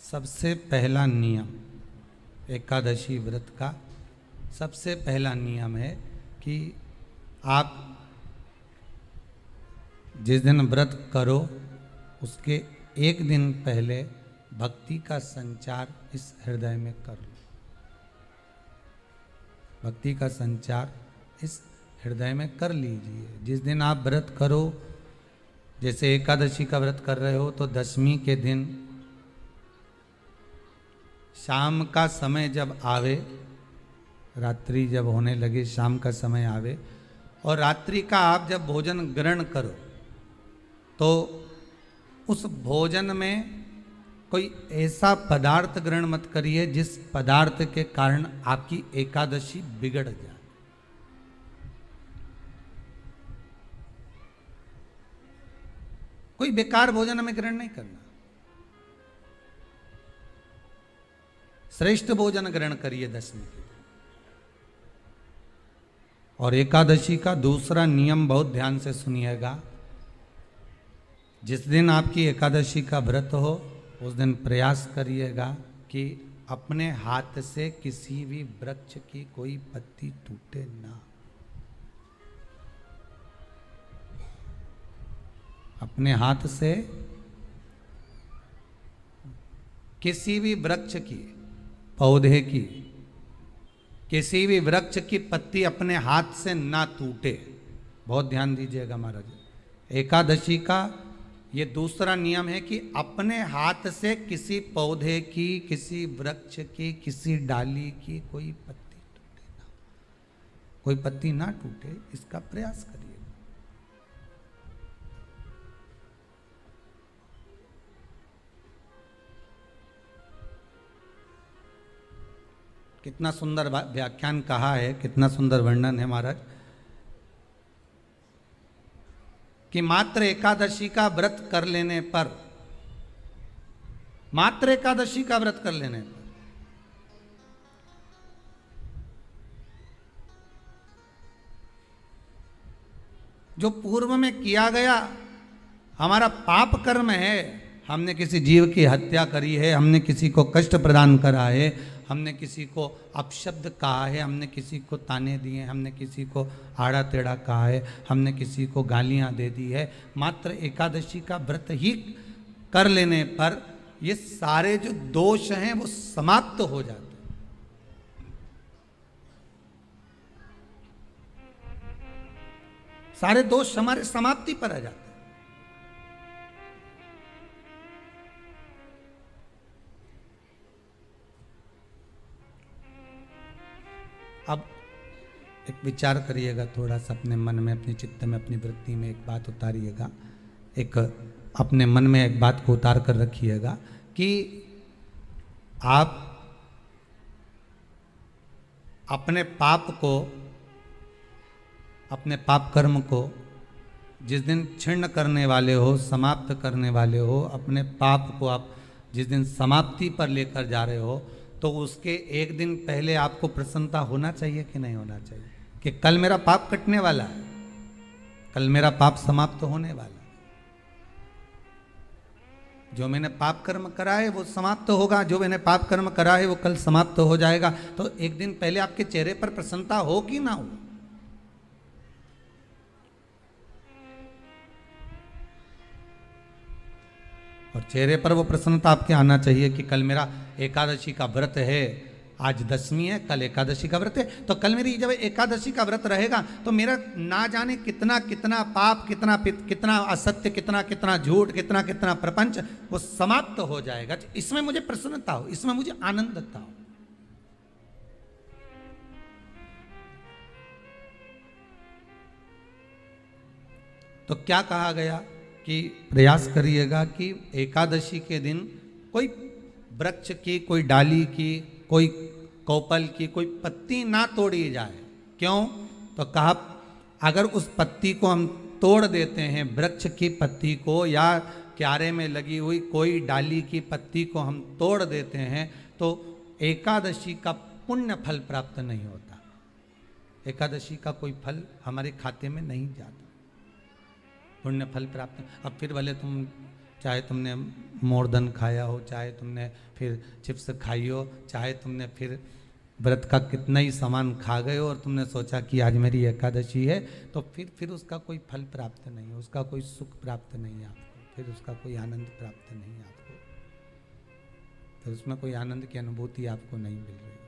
सबसे पहला नियम एकादशी व्रत का सबसे पहला नियम है कि आप जिस दिन व्रत करो उसके एक दिन पहले भक्ति का संचार इस हृदय में कर लो। भक्ति का संचार इस हृदय में कर लीजिए। जिस दिन आप व्रत करो, जैसे एकादशी का व्रत कर रहे हो तो दशमी के दिन शाम का समय जब आवे, रात्रि जब होने लगे, शाम का समय आवे और रात्रि का आप जब भोजन ग्रहण करो तो उस भोजन में कोई ऐसा पदार्थ ग्रहण मत करिए जिस पदार्थ के कारण आपकी एकादशी बिगड़ जाए। कोई बेकार भोजन हमें ग्रहण नहीं करना, श्रेष्ठ भोजन ग्रहण करिए दशमी के दिन। और एकादशी का दूसरा नियम बहुत ध्यान से सुनिएगा। जिस दिन आपकी एकादशी का व्रत हो उस दिन प्रयास करिएगा कि अपने हाथ से किसी भी वृक्ष की कोई पत्ती टूटे ना। अपने हाथ से किसी भी वृक्ष की, पौधे की, किसी भी वृक्ष की पत्ती अपने हाथ से ना टूटे। बहुत ध्यान दीजिएगा महाराज। एकादशी का ये दूसरा नियम है कि अपने हाथ से किसी पौधे की, किसी वृक्ष की, किसी डाली की कोई पत्ती टूटे ना, कोई पत्ती ना टूटे, इसका प्रयास करिए। कितना सुंदर व्याख्यान कहा है, कितना सुंदर वर्णन है महाराज कि मात्र एकादशी का व्रत कर लेने पर, मात्र एकादशी का व्रत कर लेने पर जो पूर्व में किया गया हमारा पाप कर्म है, हमने किसी जीव की हत्या करी है, हमने किसी को कष्ट प्रदान करा है, हमने किसी को अपशब्द कहा है, हमने किसी को ताने दिए, हमने किसी को आड़ा टेढ़ा कहा है, हमने किसी को गालियां दे दी है, मात्र एकादशी का व्रत ही कर लेने पर ये सारे जो दोष हैं वो समाप्त हो जाते हैं। सारे दोष हमारे समाप्ति पर आ जाते हैं। अब एक विचार करिएगा थोड़ा सा अपने मन में, अपने चित्त में, अपनी वृत्ति में एक बात उतारिएगा। एक अपने मन में एक बात को उतार कर रखिएगा कि आप अपने पाप को, अपने पाप कर्म को जिस दिन छिन्न करने वाले हो, समाप्त करने वाले हो, अपने पाप को आप जिस दिन समाप्ति पर लेकर जा रहे हो तो उसके एक दिन पहले आपको प्रसन्नता होना चाहिए कि नहीं होना चाहिए कि कल मेरा पाप कटने वाला है, कल मेरा पाप समाप्त होने वाला है। जो मैंने पाप कर्म करा है वो समाप्त होगा, जो मैंने पाप कर्म करा है वो कल समाप्त हो जाएगा। तो एक दिन पहले आपके चेहरे पर प्रसन्नता हो कि ना हो? और चेहरे पर वो प्रसन्नता आपके आना चाहिए कि कल मेरा एकादशी का व्रत है, आज दशमी है, कल एकादशी का व्रत है, तो कल मेरी जब एकादशी का व्रत रहेगा तो मेरा ना जाने कितना कितना पाप, कितना असत्य, कितना झूठ, कितना प्रपंच वो समाप्त हो जाएगा। इसमें मुझे प्रसन्नता हो, इसमें मुझे आनंदता हो। तो क्या कहा गया कि प्रयास करिएगा कि एकादशी के दिन कोई वृक्ष की, कोई डाली की, कोई कोपल की कोई पत्ती ना तोड़ी जाए। क्यों? तो कहा अगर उस पत्ती को हम तोड़ देते हैं, वृक्ष की पत्ती को या क्यारे में लगी हुई कोई डाली की पत्ती को हम तोड़ देते हैं तो एकादशी का पुण्य फल प्राप्त नहीं होता, एकादशी का कोई फल हमारे खाते में नहीं जाता, पुण्य फल प्राप्त। अब फिर भले तुम चाहे तुमने मोरधन खाया हो, चाहे तुमने फिर चिप्स खाई हो, चाहे तुमने फिर व्रत का कितना ही सामान खा गए हो और तुमने सोचा कि आज मेरी एकादशी है, तो फिर उसका कोई फल प्राप्त नहीं है, उसका कोई सुख प्राप्त नहीं है आपको, फिर उसका कोई आनंद प्राप्त नहीं है आपको, फिर उसमें कोई आनंद की अनुभूति आपको नहीं मिल रही।